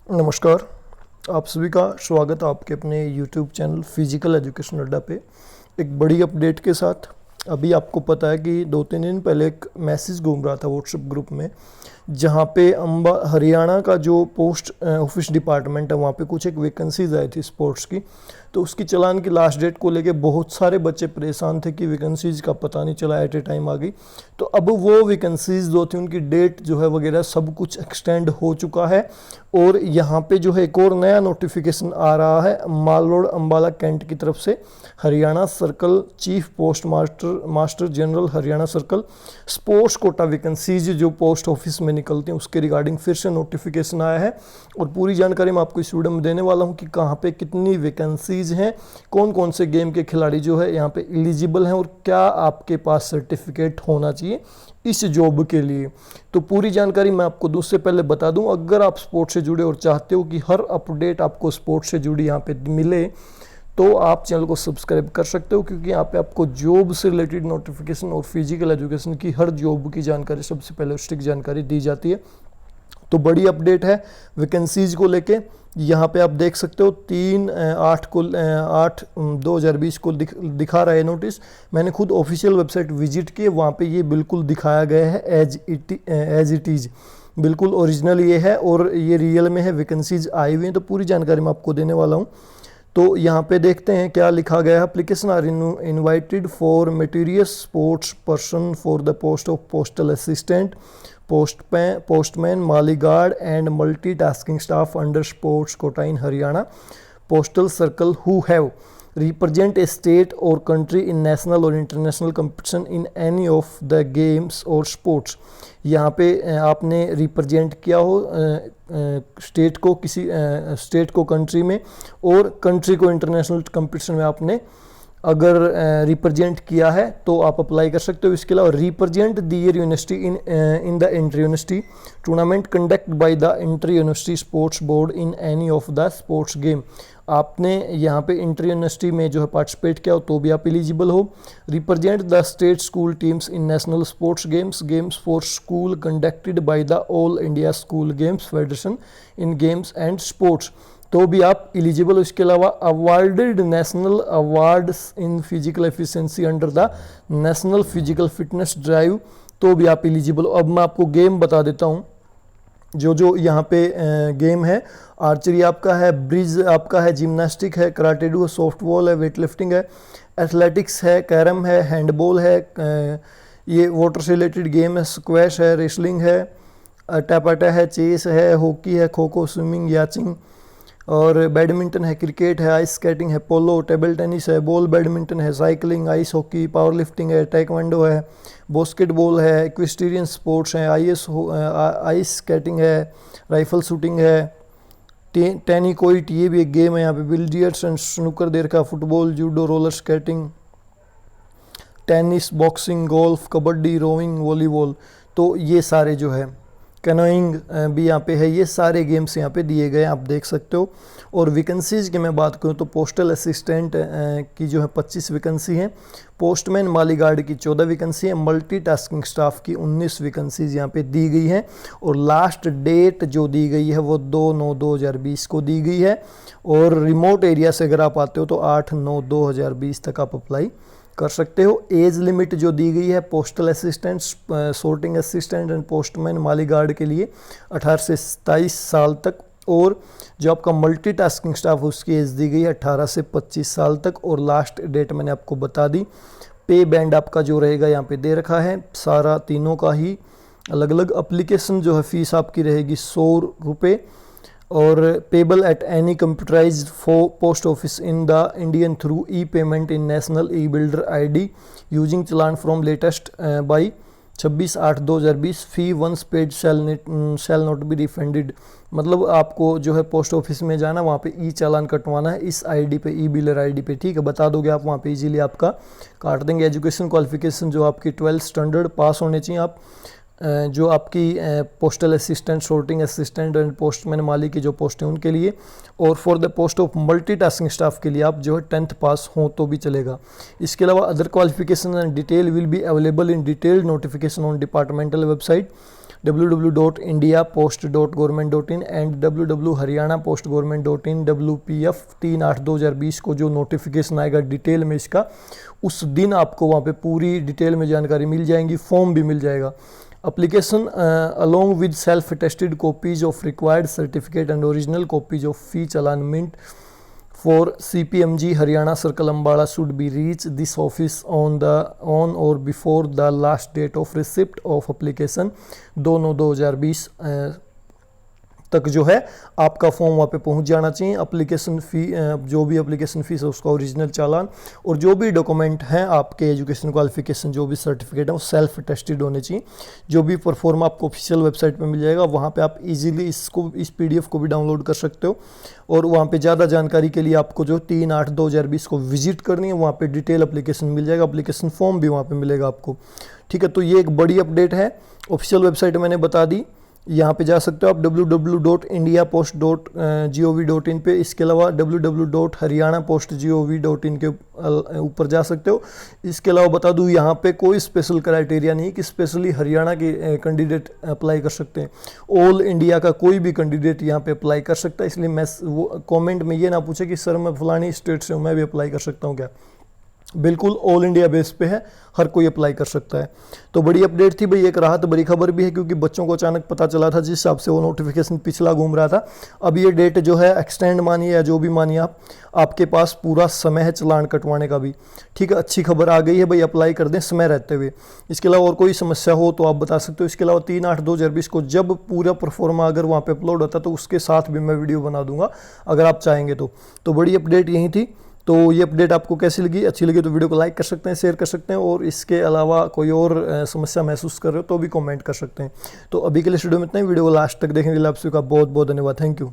नमस्कार। आप सभी का स्वागत है आपके अपने YouTube चैनल फिजिकल एजुकेशन अड्डा पे एक बड़ी अपडेट के साथ। अभी आपको पता है कि 2-3 दिन पहले एक मैसेज घूम रहा था व्हाट्सएप ग्रुप में, जहाँ पे हरियाणा का जो पोस्ट ऑफिस डिपार्टमेंट है वहाँ पे कुछ एक वैकेंसीज आई थी स्पोर्ट्स की। तो उसकी चलान की लास्ट डेट को लेके बहुत सारे बच्चे परेशान थे कि वैकेंसीज का पता नहीं चला, एट ए टाइम आ गई। तो अब वो वैकेंसीज जो थी उनकी डेट जो है वगैरह सब कुछ एक्सटेंड हो चुका है। और यहाँ पे जो है एक और नया नोटिफिकेशन आ रहा है माल रोड अम्बाला कैंट की तरफ से। Haryana circle chief post master general Haryana circle sports quota vacancies जो पोस्ट ऑफिस में निकलती हैं उसके रिगार्डिंग फिर से नोटिफिकेशन आया है। और पूरी जानकारी मैं आपको इस वीडियो में देने वाला हूँ कि कहाँ पे कितनी वैकेंसीज हैं, कौन कौन से गेम के खिलाड़ी जो है यहाँ पे एलिजिबल हैं और क्या आपके पास सर्टिफिकेट होना चाहिए इस जॉब के लिए। तो पूरी जानकारी मैं आपको दूसरे पहले बता दूं, अगर आप स्पोर्ट्स से जुड़े और चाहते हो कि हर अपडेट आपको स्पोर्ट्स से जुड़ी यहाँ पे मिले तो आप चैनल को सब्सक्राइब कर सकते हो, क्योंकि यहाँ पे आपको जॉब से रिलेटेड नोटिफिकेशन और फिजिकल एजुकेशन की हर जॉब की जानकारी सबसे पहले स्ट्रिक्ट जानकारी दी जाती है। तो बड़ी अपडेट है वैकेंसीज को लेके। यहाँ पे आप देख सकते हो 3/8/2020 को दिखा रहा है नोटिस। मैंने खुद ऑफिशियल वेबसाइट विजिट की, वहाँ पे ये बिल्कुल दिखाया गया है एज इट इज़, बिल्कुल ओरिजिनल ये है और ये रियल में है, वैकेंसीज आई हुई हैं। तो पूरी जानकारी मैं आपको देने वाला हूँ। तो यहाँ पे देखते हैं क्या लिखा गया है। Application are invited for meritorious sports person for the post of postal assistant, postman, माली guard and multitasking staff under sports quota in Haryana postal circle who have represent a state or country in national or international competition in any of the games or sports। यहाँ पे आपने represent किया हो state को, किसी state को country में, और कंट्री को इंटरनेशनल कंपटीशन में आपने अगर रिप्रेजेंट किया है तो आप अप्लाई कर सकते हो। इसके अलावा represent the year university in the inter university tournament conduct by the inter university sports board in any of the sports game. आपने यहाँ पे इंटर यूनिवर्सिटी में जो है पार्टिसिपेट किया हो तो भी आप एलिजिबल हो। Represent the state school teams in national sports games for school conducted by the all India school games federation in games and sports, तो भी आप एलिजिबल हो। इसके अलावा awarded national awards in physical efficiency under the national physical fitness drive, तो भी आप eligible हो। अब मैं आपको गेम बता देता हूँ जो जो यहाँ पे गेम है। आर्चरी आपका है, ब्रिज आपका है, जिम्नास्टिक है, कराटेडू है, सॉफ्टबॉल है, वेट लिफ्टिंग है, एथलेटिक्स है, कैरम है, हैंडबॉल है, ये वाटर से रिलेटेड गेम है, स्क्वैश है, रेसलिंग है, टैपाटा है, चेस है, हॉकी है, खो खो, स्विमिंग, याचिंग और बैडमिंटन है, क्रिकेट है, आइस स्केटिंग है, पोलो, टेबल टेनिस है, बॉल बैडमिंटन है, cycling, ice hockey, power lifting है, टाइक्वांडो है, बास्केटबॉल है, इक्वेस्टेरियन स्पोर्ट्स हैं, आइस स्केटिंग है, राइफल शूटिंग है, टेनिकोइट ये भी एक गेम है यहाँ पे, बिलियर्ड्स एंड स्नूकर देर का, football, judo, roller skating, tennis, boxing, golf, kabaddi, rowing, volleyball, तो ये सारे जो है, कैनोइंग भी यहाँ पे है, ये सारे गेम्स यहाँ पे दिए गए हैं, आप देख सकते हो। और वैकेंसीज की मैं बात करूँ तो पोस्टल असिस्टेंट की जो है 25 वैकेंसी हैं, पोस्टमैन माली गार्ड की 14 वैकेंसी है, मल्टीटास्किंग स्टाफ की 19 वैकेंसीज यहाँ पे दी गई हैं। और लास्ट डेट जो दी गई है वो 2/9/2020 को दी गई है। और रिमोट एरिया से अगर आप आते हो तो 8/9/2020 तक आप अप्लाई कर सकते हो। एज लिमिट जो दी गई है postal assistant, sorting assistant and postman Mali guard के लिए 18 से 27 साल तक, और जो आपका मल्टीटास्किंग स्टाफ उसकी एज दी गई है 18 से 25 साल तक। और लास्ट डेट मैंने आपको बता दी। पे बैंड आपका जो रहेगा यहाँ पे दे रखा है, सारा तीनों का ही अलग अलग। एप्लीकेशन जो है फीस आपकी रहेगी 100 रुपये, और payable at any computerised post office in the Indian through e payment in national e builder ID using challan from latest by 26/8/2020। Fee once paid shall not be refunded. मतलब आपको जो है पोस्ट ऑफिस में जाना, वहाँ पे ई चालान कटवाना है इस ID पे, ई बिल्डर ID पे, ठीक है, बता दोगे आप, वहाँ पे इजीली आपका काट देंगे। एजुकेशन क्वालिफिकेशन जो आपकी 12th स्टैंडर्ड पास होने चाहिए आप। जो आपकी postal assistant, sorting assistant and postman माली की जो पोस्ट है उनके लिए, और for the post of multitasking staff के लिए आप जो है 10th पास हो तो भी चलेगा। इसके अलावा other qualification and detail will be available in detailed notification on departmental website www.indiapost.government.in and www.haryanaPostGovernment.in WPF 3/8/2020 को जो नोटिफिकेशन आएगा डिटेल में इसका, उस दिन आपको वहाँ पे पूरी डिटेल में जानकारी मिल जाएंगी, फॉर्म भी मिल जाएगा। Application along with self-attested copies of required certificate and original copies of fee challan mint for CPMG Haryana Circle Ambala should be reached this office on or before the last date of receipt of application 2/9/2020 तक जो है आपका form वहाँ पे पहुँच जाना चाहिए। Application fee, जो भी एप्लीकेशन फ़ीस है उसका ओरिजिनल चालान और जो भी डॉक्यूमेंट हैं आपके एजुकेशन क्वालिफिकेशन जो भी सर्टिफिकेट है वो सेल्फ अटेस्टेड होने चाहिए। जो भी परफॉर्म आपको ऑफिशियल वेबसाइट पे मिल जाएगा, वहाँ पे आप इजीली इस PDF को भी डाउनलोड कर सकते हो। और वहाँ पे ज़्यादा जानकारी के लिए आपको जो 3/8/2020 को विजिट करनी है, वहाँ पे डिटेल एप्लीकेशन मिल जाएगा, एप्लीकेशन फॉर्म भी वहाँ पे मिलेगा आपको। ठीक है, तो ये एक बड़ी अपडेट है। ऑफिशियल वेबसाइट मैंने बता दी, यहाँ पे जा सकते हो आप www.indiapost.gov.in पे। इसके अलावा www.haryanapost.gov.in के ऊपर जा सकते हो। इसके अलावा बता दूँ, यहाँ पे कोई स्पेशल क्राइटेरिया नहीं कि स्पेशली हरियाणा के कैंडिडेट अप्लाई कर सकते हैं। ऑल इंडिया का कोई भी कैंडिडेट यहाँ पे अप्लाई कर सकता है। इसलिए मैं वो कमेंट में ये ना पूछे कि सर मैं फलानी स्टेट से हूँ, मैं भी अप्लाई कर सकता हूँ क्या। बिल्कुल ऑल इंडिया बेस पे है, हर कोई अप्लाई कर सकता है। तो बड़ी अपडेट थी भाई, एक राहत बड़ी खबर भी है, क्योंकि बच्चों को अचानक पता चला था, जिस हिसाब से वो नोटिफिकेशन पिछला घूम रहा था। अब ये डेट जो है एक्सटेंड मानिए या जो भी मानिए आप, आपके पास पूरा समय है चलान कटवाने का भी। ठीक है, अच्छी खबर आ गई है भाई, अप्लाई कर दें समय रहते हुए। इसके अलावा और कोई समस्या हो तो आप बता सकते हो। इसके अलावा 3/8/2020 को जब पूरा परफॉर्मा अगर वहाँ पे अपलोड होता तो उसके साथ भी मैं वीडियो बना दूंगा अगर आप चाहेंगे तो। बड़ी अपडेट यही थी। तो ये अपडेट आपको कैसी लगी? अच्छी लगी तो वीडियो को लाइक कर सकते हैं, शेयर कर सकते हैं, और इसके अलावा कोई और समस्या महसूस कर रहे हो तो भी कमेंट कर सकते हैं। तो अभी के लिए वीडियो में इतना ही। वीडियो को लास्ट तक देखने के लिए आप सभी का बहुत बहुत धन्यवाद। Thank you.